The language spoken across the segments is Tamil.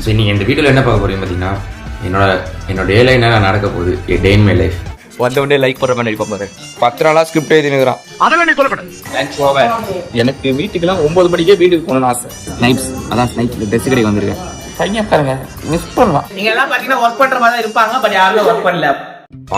சரி, நீங்கள் இந்த வீடியோவில் என்ன பார்க்க போறீங்க பார்த்தீங்கன்னா என்னோட டே லைன் என்ன நடக்க போகுது, டே இன் மை லைஃப். வந்தவொடனே லைக் போடுற மாதிரி பாரு. 10 நாளா ஸ்கிரிப்ட் எழுதினுக்குறான். அதெல்லாம் நீ சொல்லக்கூடாது. எனக்கு வீட்டுக்கெல்லாம் 9 மணிக்கே வீட்டுக்கு போகணும்னு ஆசை. ஸ்னைப்ஸ் அதான் ஸ்னைப்ஸ் ட்ரெஸ் கடைக்கு வந்திருக்கேன். பையன் பாருங்க மிஸ் பண்ணலாம். நீங்க எல்லாம் பாத்தீங்கன்னா ஒர்க் பண்ற மாதிரி தான் இருப்பாங்க, பட் யாரும் ஒர்க் பண்ணல.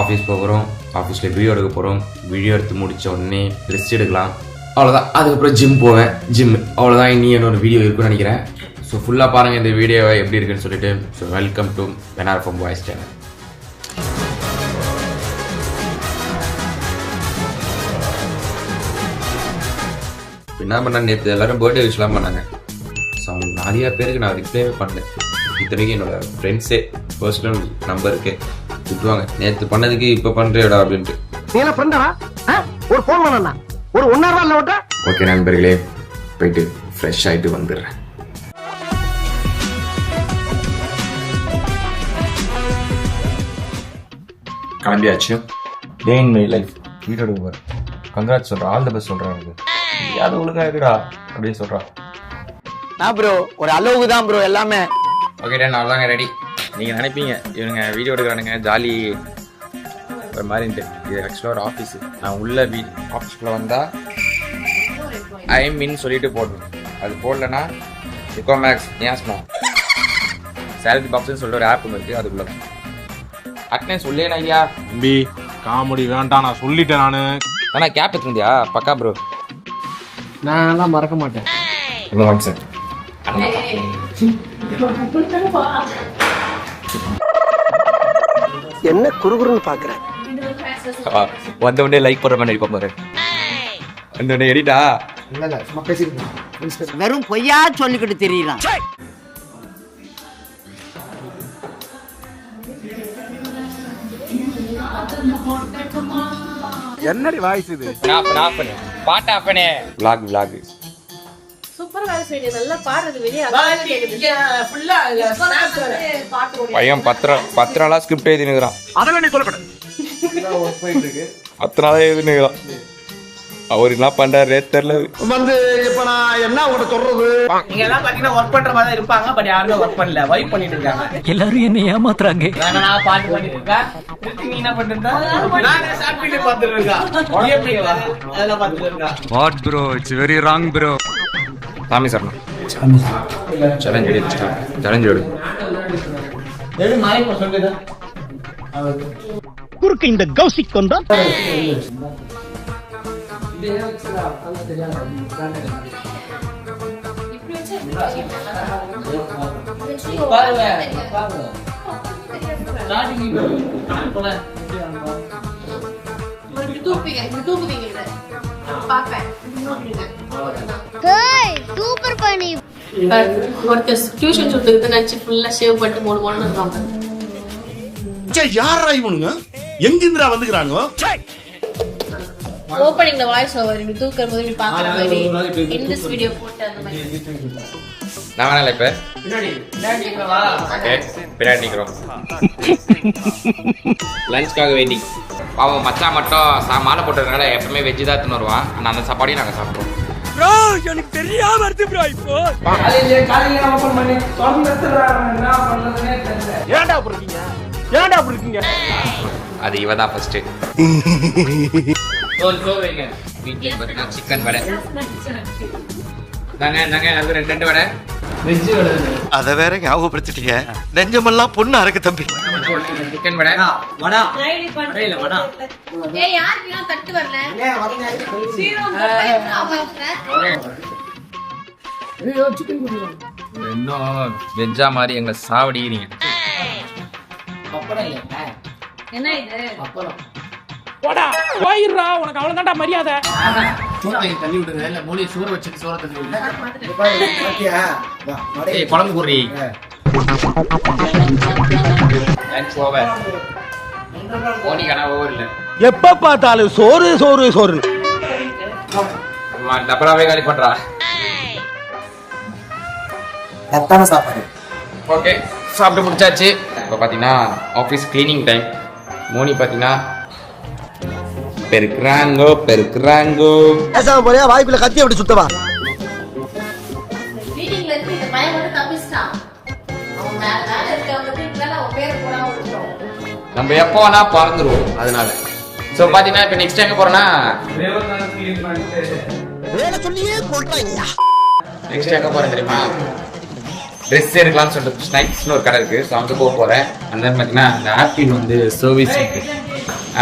ஆஃபீஸ் போகிறோம், ஆஃபீஸில் வீடியோ எடுக்க போகிறோம். வீடியோ எடுத்து முடித்த உடனே ரெஸ்ட் எடுக்கலாம், அவ்வளோதான். அதுக்கப்புறம் ஜிம் போவேன், ஜிம் அவ்வளோதான். இனி என்னோட வீடியோ இருக்குன்னு நினைக்கிறேன். ஸோ ஃபுல்லாக பாருங்கள் இந்த வீடியோவை எப்படி இருக்குன்னு சொல்லிட்டு. ஸோ வெல்கம் டு வெனார் ஃப்ரம் வாய்ஸ் சேனல். என்ன பண்ணேன், நேற்று எல்லாரும் பர்த்டே விஷலாம் பண்ணாங்க. ஸோ அவங்க நிறையா பேருக்கு நான் ரிப்ளைவே பண்ணேன். இத்தனைக்கும் என்னோட ஃப்ரெண்ட்ஸே பர்சனல் நம்பருக்கு திட்டுவாங்க, நேற்று பண்ணதுக்கு இப்போ பண்ணுறேடா அப்படின்ட்டு. ஒரு ஃபோன் பண்ணா ஒரு 1 hour இல்ல விட்டா. ஓகே நண்பர்களே, போயிட்டு ஃப்ரெஷ் ஆகிட்டு வந்துடுறேன். கிளம்பியாச்சு. டே இன் மை லைஃப் வீடியோ எடுக்க கங்க்ராட் சொல்கிறேன், ஆல் த பெஸ்ட் சொல்கிறேன். எனக்கு யாரும் ஒழுங்கா இருக்குடா அப்படின்னு சொல்கிறான். நான் ப்ரோ ஒரு அளவுக்கு தான் ப்ரோ எல்லாமே. ஓகேடா, நான் தாங்க ரெடி. நீங்கள் நினைப்பீங்க இவங்க வீடியோ எடுக்கிறானுங்க ஜாலி ஒரு மாதிரின்ட்டு. இது ஆக்சுவலாக ஒரு ஆஃபீஸு. நான் உள்ள ஆஃபீஸ்க்குள்ளே வந்தால் ஐமின்னு சொல்லிட்டு போடணும். அது போடலன்னா இக்கோமேக்ஸ் நியாஸ்மா சேலரி பாக்ஸ்ன்னு சொல்லிட்டு ஒரு ஆப் ஒன்று இருக்குது, அதுக்குள்ளே அட்னே சொல்லேன் ஐயா. தம்பி காமெடி வேண்டாம், நான் சொல்லிட்டேன். ஆனால் கேப் எடுத்துருந்தியா? பக்கா ப்ரோ, நான் எல்லாம் மறக்க மாட்டேன். என்ன குறுகுறுன்னு பாக்குறேன். வந்தவொடனே லைக் போடுற மாதிரி பாரு. வந்தவொடனே எடிட்டா இல்ல சும்மா பேசிட்டு வெறும் பொய்யா சொல்லிக்கிட்டு தெரியலாம். என்னடி வாய்ஸ் இது? ஆஃப் பண்ணு பாட்டு ஆஃப் பண்ணு. vlog சூப்பரா வேலை செய்யுங்க, நல்லா பாடுறது வெளியே அழகா கேக்குது. ஃபுல்லா பாட்டு பையன் 10 நாளா ஸ்கிரிப்ட் எழுதினுக்குறான். அதெல்லாம் நீ சொல்லக்கூடாது. 10 நாளா எழுதினுக்குறான். அவர் என்ன பண்றாரு தெரியல. வந்து இப்ப நான் என்ன உங்கள்ட்ட சொல்றது. நீங்க எல்லாம் பாத்தீங்கன்னா ஒர்க் பண்ற மாதிரி தான் இருப்பாங்க, பட் யாரும் ஒர்க் பண்ணல, வைப் பண்ணிட்டு இருக்காங்க. எல்லாரும் என்ன ஏமாத்துறாங்க. நான் பாட்டு பண்ணிட்டு இருக்கேன். நீ என்ன பண்ணிட்டு இருக்க? நான் ஷார்ட் வீடியோ பார்த்துட்டு இருக்கேன். அதெல்லாம் பார்த்துட்டு இருக்கேன். What bro, it's very wrong bro. சாமி சார் சேலஞ்ச் எடு. எது மாறி சொல்லுது குறுக்கு இந்த கௌசிக் கொண்டா. சூப்பர் பண்ணி ஒருத்தர் டியூஷன் சொல்லிட்டு நினைச்சு ஃபுல்லா சேவ் பண்ணிட்டு 3 போன இருக்காங்க. யாரா இவனுங்க, எங்கிருந்துடா வந்துக்கிறானுங்க? ஓபனிங்ல வாய்ஸ் ஓவர் இப்படி தூக்குற போது இப்படி பாக்குற மாதிரி இந்த வீடியோ போட்டு அந்த மாதிரி. நான் வேணால இப்ப பின்னாடி வா. ஓகே பின்னாடி நிக்கிறோம். லஞ்ச்காக வெயிட்டிங். பாவம் மச்சான் மட்டும் மாலை போட்டதுனால எப்பவுமே வெஜ் தான் எடுத்துன்னு வருவான். ஆனால் அந்த சாப்பாடையும் நாங்கள் சாப்பிடுவோம். ப்ரோ எனக்கு தெரியாம வருது ப்ரோ. இப்போ காலையில ஓபன் பண்ணி தொடர்ந்துறாங்க, என்ன பண்றதுனே தெரியல. ஏன்டா அப்படி இருக்கீங்க? அது இவ தான் ஃபர்ஸ்ட். வைங்க வீட்டுல பார்த்தீங்கன்னா சிக்கன் வடை நாங்க அது 2 வடை வெஜ் வடை. அத வேற ஞாபகப்படுத்திட்டீங்க, நெஞ்சமெல்லாம் பொண்ணு அறக்கு தம்பி. சிக்கன் வடை வடா இல்ல வடா. ஏய் யாருக்கு தட்டு வரல? ஏன் வரல? இன்னும் வெஜ்ஜா மாதிரி எங்களை சாவடிக்கிறீங்க. அப்பறம் இல்ல. என்ன இது? அப்பறம் போடா போயிடுறா, உனக்கு அவ்வளவுதான்டா மரியாதை. சோறை தள்ளி விடுங்க, இல்ல மூளை சோறு வச்சு சோறை தள்ளி விடுங்க. ஏய் குழம்பு குடி. Lunch over. ஓடி கனா ஓவர் இல்ல. எப்ப பார்த்தாலும் சோறு சோறு சோறுன்னு. டபராவே காலி பண்றா. எத்தனை சாப்பாடு? ஓகே சாப்பிட்டு முடிச்சாச்சு. இப்போ பார்த்தீங்கன்னா ஆஃபீஸ் கிளீனிங் டைம். மோனி பார்த்தீங்கன்னா பெருக்குறாங்கோ பேசாம போறியா? வாய்ப்புல கத்தி அப்படி சுத்தவா? மீட்டிங்ல இருந்து இந்த பையன் மட்டும் தப்பிச்சிட்டான். அவன் வேலை இருக்கவங்க வீட்டுல அவன் பேரை போடாம விட்டுரும். நம்ம எப்போ வேணா பறந்துருவோம். அதனால ஸோ பாத்தீங்கன்னா இப்போ நெக்ஸ்ட் எங்க போறோம்னா நெக்ஸ்ட் எங்க போறேன் தெரியுமா? ட்ரெஸ் எடுக்கலாம்னு சொல்லிட்டு ஸ்னைப்ஸ்னு ஒரு கடை இருக்கு. ஸோ அங்கே போக போறேன். அந்த பார்த்தீங்கன்னா அந்த ஆப்பிள் வந்து service centre,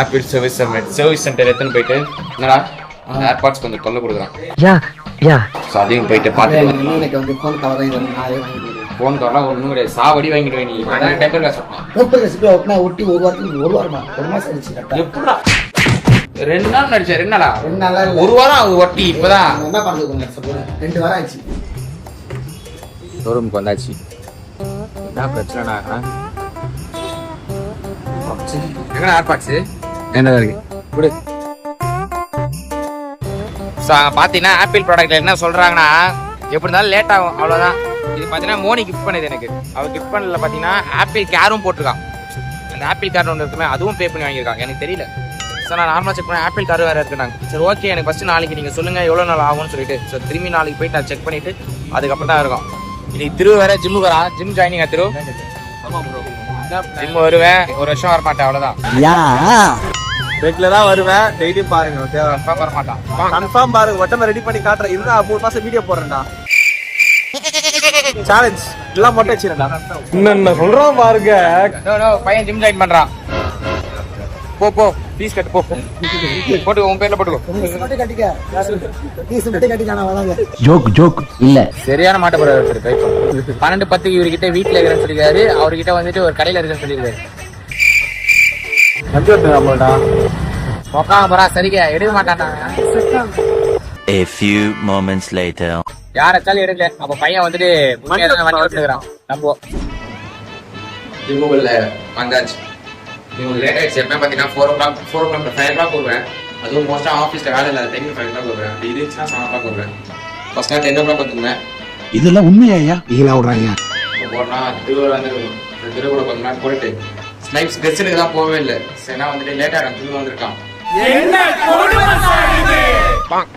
apple service centre எடுத்துன்னு போயிட்டு என்னடா ஏர்பாட்ஸ் கொஞ்சம் தொல்லை கொடுக்குறான். ஸோ அதையும் போயிட்டு பார்த்துட்டு எனக்கு வந்து ஃபோன் கவர் ஃபோன் கவர்லாம் ஒன்றும் கிடையாது. சாவடி வாங்கிடுவேன் நீ. டெம்பர் காசு ஒட்டினா ஒட்டி ஒரு வாரத்துக்கு ஒரு வாரமா ஒரு மாசம் ஆயிடுச்சு. எப்படா 2 நாள் நடிச்சா 2 நாளா? 2 நாளா இல்ல. ஒரு வாரம் ஆகுது ஒட்டி. இப்பதான் என்ன பண்றது சொல்லுங்க, 2 வாரம் ஆச்சு. ஷோரூமுக்கு வந்தாச்சு. என்ன பிரச்சனைனா எங்கடா ஏர்பாட்ஸ் என்னதான் இருக்கு குடு. பாத்தீங்கன்னா ஆப்பிள் ப்ராடக்ட்ல என்ன சொல்றாங்கன்னா எப்படி இருந்தாலும் லேட் ஆகும், அவ்வளவுதான். இது பாத்தீங்கன்னா மோனி கிஃப்ட் பண்ணது எனக்கு. அவள் கிஃப்ட் பண்ணல பாத்தீங்கன்னா ஆப்பிள் கேரும் போட்டிருக்கான். அந்த ஆப்பிள் கார் ஒன்று இருக்குமே அதுவும் பே பண்ணி வாங்கியிருக்காங்க. எனக்கு தெரியல. ஸோ நான் நார்மலாக செக் பண்ணேன் ஆப்பிள் கார் வேறு இருக்குனாங்க. சரி ஓகே எனக்கு ஃபஸ்ட்டு நாளைக்கு நீங்கள் சொல்லுங்கள் எவ்வளோ நாள் ஆகும்னு சொல்லிட்டு. ஸோ திரும்பி நாளைக்கு போயிட்டு நான் செக் பண்ணிவிட்டு அதுக்கப்புறம் தான் இருக்கும். இன்னைக்கு திரு வேற ஜிம்முக்கு வரா. ஜிம் ஜாயினிங்கா திரு? ஜிம் வருவேன், ஒரு வருஷம் வரமாட்டேன், அவ்வளோதான். ரெகுலரா வருவேன், டெய்லி பாருங்க. ஓகே கன்ஃபார்ம் வரமாட்டான். கன்ஃபார்ம் பாருங்க. உடம்ப ரெடி பண்ணி காட்டுறேன். இருந்தா 3 மாசம் வீடியோ போடுறேன்டா. சேலஞ்ச் எல்லாம் மட்டும் வச்சிருந்தா என்ன சொல்றோம் பாருங்க. பையன் ஜிம் ஜாயின் பண்றான். போ போ ஃபீஸ் கட்டு போ. போட்டு உன் பேர்ல போட்டுக்கோ. ஜோக் இல்ல. சரியான மாட்ட போறாரு. 12:10 இவர்கிட்ட வீட்டுல இருக்கிறேன்னு சொல்லிருக்காரு. அவர்கிட்ட வந்துட்டு ஒரு கடையில இருக்குன்னு சொல்லிருக்காரு. உக்காங்க போறா. சரிங்க எடுக்க மாட்டான்டா. A few moments later. யாராச்சாலும் எடுக்கல. அப்ப பையன் வந்துட்டு வண்டி ஓட்டுக்கிறான். நம்ம ஜிம்முக்குள்ள வந்தாச்சு. இவங்க லேட் ஆயிடுச்சு. எப்போ பார்த்தீங்கன்னா 4 o'clock 5 o'clock வருவேன். அதுவும் மோஸ்ட்டாக ஆஃபீஸில் வேலை இல்லாத டைம் 5 o'clock வருவேன். அப்படி இருந்துச்சுன்னா 7 o'clock வருவேன். First 10 o'clock வந்துருந்தேன். இதெல்லாம் உண்மையா? இதெல்லாம் விடுறாங்க. போனால் திருவிழா வந்து திருவிழா கொஞ்ச நேரம் போயிட்டு ஸ்னைப்ஸ் ட்ரெஸ் எடுக்க தான் போகவே இல்லை. சரினா வந்துட்டு லேட்டாக திருவிழா வந்திருக்கான்.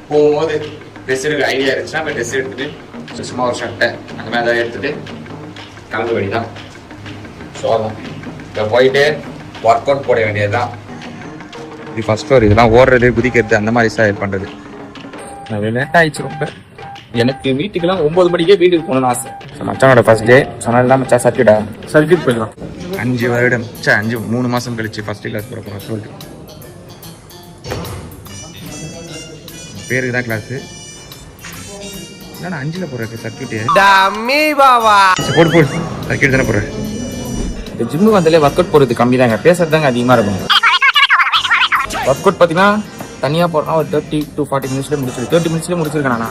போகும்போது ட்ரெஸ் எடுக்க ஐடியா இருந்துச்சுன்னா போய் ட்ரெஸ் எடுத்துட்டு சும்மா ஒரு சட்டை அந்த மாதிரி ஏதாவது எடுத்துட்டு கிளம்ப வேண்டியதான். ஸோ அதான் இப்போ போயிட்டு ஒர்க் அவுட் போட வேண்டியதுதான். இது ஃபர்ஸ்ட் ஃப்ளோர். இதெல்லாம் ஓடுறது குதிக்கிறது அந்த மாதிரி சார் பண்ணுறது. லேட் ஆயிடுச்சு ரொம்ப. எனக்கு வீட்டுக்கெல்லாம் 9 மணிக்கே வீட்டுக்கு போகணும்னு ஆசை. மச்சானோட ஃபர்ஸ்ட் டே சொன்னால மச்சா சர்க்கியூட் போயிடலாம். 5 வருடம் 3 மாதம் கழிச்சு ஃபர்ஸ்ட் கிளாஸ் போகிற போகிறோம் சொல்லிட்டு பேருக்கு தான் கிளாஸு. என்னடா 5ல் போடுறது சர்க்கியூட்டு? போடு போடு சர்க்கியூட் தானே போடுறேன். இந்த ஜிம்முக்கு வந்தாலே ஒர்க் அவுட் போடுறது கம்மி தாங்க, பேசுறது தாங்க அதிகமாக இருக்கும். ஒர்க் அவுட் பார்த்தீங்கன்னா தனியாக போடுறோம் ஒரு 30 to 40 மினிட்ஸ்லேயே முடிச்சிருக்கு. 30 மினிட்ஸ்லேயே முடிச்சிருக்கேன்.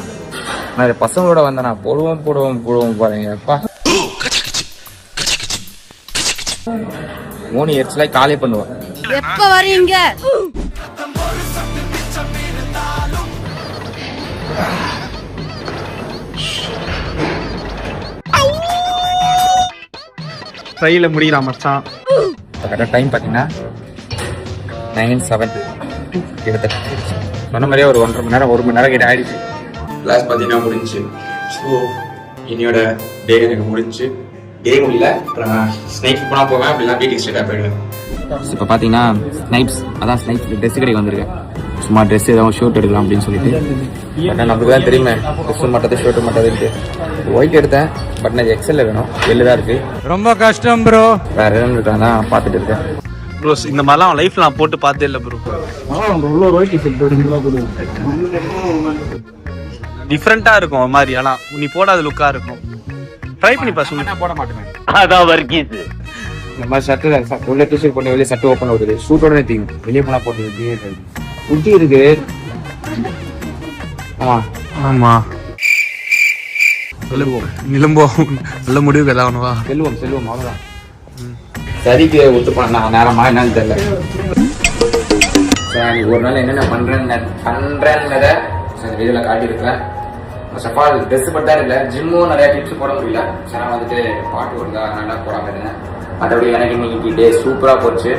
நான் பசங்களோட வந்தேன். நான் போடுவோம் பாருங்க. அப்பா மோனி எரிச்சலாக காலே பண்ணுவேன். எப்ப வரீங்க? கையில முடியலாம் மச்சான். கரெக்டாக டைம் பார்த்தீங்கன்னா 9:07 கிட்டத்தட்ட சொன்ன மாதிரியே ஒரு 1.5 மணி நேரம் 1 மணி நேரம் கிட்ட ஆயிடுச்சு. கிளாஸ் பார்த்தீங்கன்னா முடிஞ்சு. ஸோ இன்னையோட டே எனக்கு முடிஞ்சு. டே முடியல. அப்புறம் ஸ்னைப்ஸ் போனால் போவேன், அப்படிலாம் வீட்டுக்கு ஸ்ட்ரெயிட்டாக போயிடுவேன். இப்போ பார்த்தீங்கன்னா ஸ்னைப்ஸ் ட்ரெஸ் கடைக்கு வந்திருக்கேன். சும்மா ட்ரெஸ் ஏதாவது ஷர்ட் எடுக்கலாம் அப்படின்னு சொல்லிட்டு. பட் நமக்கு தான் தெரியுமே ட்ரெஸ்ஸு மட்டும் ஷர்ட்டு மட்டும் ஒயிட் எடுத்தேன். பட் நான் எக்ஸல்ல வேணும். வெளில தான் இருக்கு. ரொம்ப கஷ்டம் ப்ரோ. வேற எதுவும் இருக்காங்க தான் பார்த்துட்டு இருக்கேன். ப்ரோ இந்த மாதிரிலாம் லைஃப்ல நான் போட்டு பார்த்தே இல்லை ப்ரோ. டிஃப்ரெண்டா இருக்கும் ஒரு மாதிரி. ஆனா நீ போடாத லுக்கா இருக்கும். ட்ரை பண்ணி பாரு. நான் போட மாட்டேன். அதான் வர்க்கீஸ். இந்த மாதிரி ஷர்ட் உள்ள டிஷர்ட் போட்டு வெளியே ஷர்ட் ஓப்பன் ஆகுது. ஷூட்டோட நிறுத்திங்க. வெளியே போனா போட்டு குட்டி இருக்கு. ஆமா நிலம்போம். நல்ல முடிவு கதாவனவா. செல்வம் அவ்வளவுதான். சரிக்கு ஒத்துப்பான். நான் நேரமா என்னன்னு தெரியல. ஒரு நாள் என்னென்ன பண்றேன்றத வீடியோல காட்டியிருக்கேன். சஃபால் ட்ரெஸ் மட்டும் தான் இல்லை, ஜிம்மும் நிறைய டிப்ஸ் போட முடியல. சரி வந்துட்டு பாட்டு வருதா நல்லா போடாம இருந்தேன். மற்றபடி எனக்கு இன்னைக்கு டே சூப்பரா போச்சு.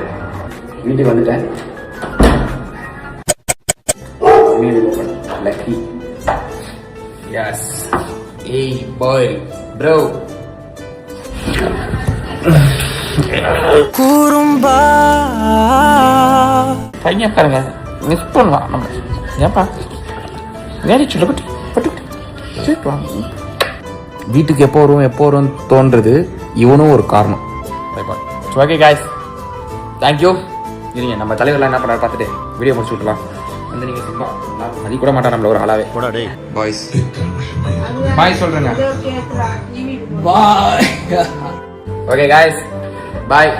வீட்டுக்கு வந்துட்டேன். லக்கி எஸ் ஏய் பாய் ப்ரோ. பையன் பாருங்க மிஸ் பண்ணலாம் நம்ம. ஏன்பா வேலை சொல்ல பட்டு வீட்டுக்கு எப்போ வரும் தோன்றது இவனும் ஒரு காரணம். Okay guys, thank you. இருங்க நம்ம தலைவர்லாம் என்ன பண்ணாரு பார்த்துட்டு வீடியோ முடிச்சு விட்டுலாம். வந்து நீங்கள் சும்மா மதி கூட மாட்டா நம்மள ஒரு ஆளாவே. பாய்ஸ் பாய் சொல்றேங்க. பாய். ஓகே காய்ஸ், பாய்.